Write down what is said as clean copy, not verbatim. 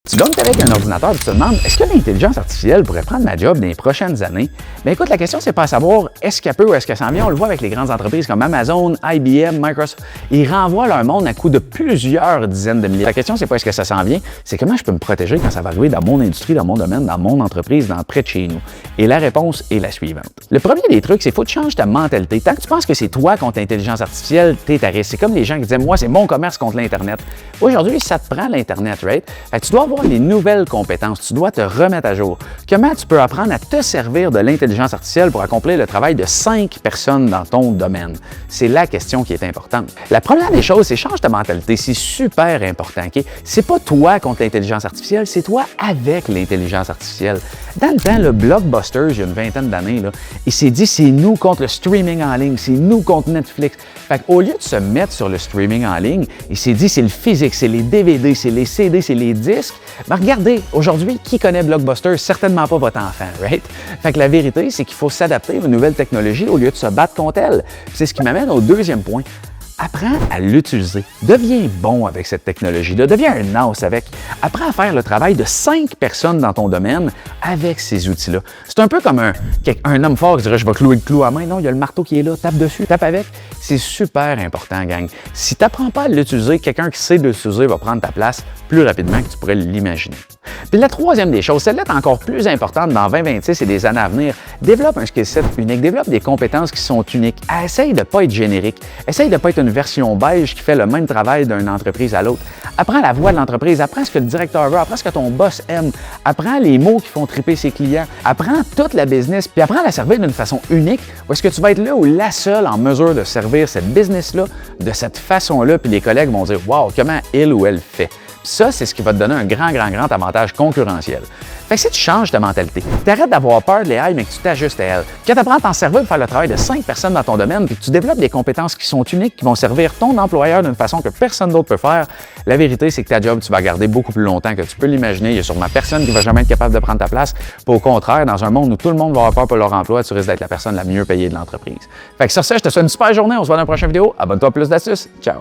Tu gagnes avec un ordinateur et tu te demandes, est-ce que l'intelligence artificielle pourrait prendre ma job dans les prochaines années? Bien écoute, la question, c'est pas à savoir est-ce qu'elle peut ou est-ce qu'elle s'en vient. On le voit avec les grandes entreprises comme Amazon, IBM, Microsoft. Ils renvoient leur monde à coût de plusieurs dizaines de milliers. La question, c'est pas est-ce que ça s'en vient, c'est comment je peux me protéger quand ça va arriver dans mon industrie, dans mon domaine, dans mon entreprise, près de chez nous. Et la réponse est la suivante. Le premier des trucs, c'est qu'il faut que tu changes ta mentalité. Tant que tu penses que c'est toi contre l'intelligence artificielle, t'es à risque. C'est comme les gens qui disaient, moi, c'est mon commerce contre l'Internet. Aujourd'hui, ça te prend l'Internet, right? Fait que tu dois avoir les nouvelles compétences, tu dois te remettre à jour. Comment tu peux apprendre à te servir de l'intelligence artificielle pour accomplir le travail de 5 personnes dans ton domaine? C'est la question qui est importante. La première des choses, c'est change ta mentalité. C'est super important, OK? C'est pas toi contre l'intelligence artificielle, c'est toi avec l'intelligence artificielle. Dans le temps, le Blockbuster, il y a une vingtaine d'années, il s'est dit, c'est nous contre le streaming en ligne, c'est nous contre Netflix. Fait qu'au lieu de se mettre sur le streaming en ligne, il s'est dit, c'est le physique, c'est les DVD, c'est les CD, c'est les disques. Ben regardez, aujourd'hui, qui connaît Blockbuster? Certainement pas votre enfant, right? Fait que la vérité, c'est qu'il faut s'adapter aux nouvelles technologies au lieu de se battre contre elles. C'est ce qui m'amène au deuxième point. Apprends à l'utiliser. Deviens bon avec cette technologie-là. Deviens un as avec. Apprends à faire le travail de 5 personnes dans ton domaine avec ces outils-là. C'est un peu comme un homme fort qui dirait « je vais clouer le clou à main ». Non, il y a le marteau qui est là. Tape dessus, tape avec. C'est super important, gang. Si tu n'apprends pas à l'utiliser, quelqu'un qui sait l'utiliser va prendre ta place plus rapidement que tu pourrais l'imaginer. Puis la troisième des choses, celle-là est encore plus importante dans 2026 et des années à venir. Développe un skill set unique, développe des compétences qui sont uniques. Essaye de ne pas être générique. Essaye de ne pas être une version beige qui fait le même travail d'une entreprise à l'autre. Apprends la voix de l'entreprise, apprends ce que le directeur veut, apprends ce que ton boss aime, apprends les mots qui font triper ses clients, apprends toute la business, puis apprends à la servir d'une façon unique, où est-ce que tu vas être là ou la seule en mesure de servir cette business-là de cette façon-là, puis les collègues vont dire « Wow, comment il ou elle fait ». Ça, c'est ce qui va te donner un grand avantage concurrentiel. Fait que si tu changes ta mentalité, tu arrêtes d'avoir peur de l'AI, mais que tu t'ajustes à elle, que tu apprends à t'en servir pour faire le travail de 5 personnes dans ton domaine, puis que tu développes des compétences qui sont uniques, qui vont servir ton employeur d'une façon que personne d'autre peut faire, la vérité, c'est que ta job, tu vas garder beaucoup plus longtemps que tu peux l'imaginer. Il y a sûrement personne qui va jamais être capable de prendre ta place. Puis au contraire, dans un monde où tout le monde va avoir peur pour leur emploi, tu risques d'être la personne la mieux payée de l'entreprise. Fait que sur ça, je te souhaite une super journée. On se voit dans la prochaine vidéo. Abonne-toi à plus d'astuces. Ciao!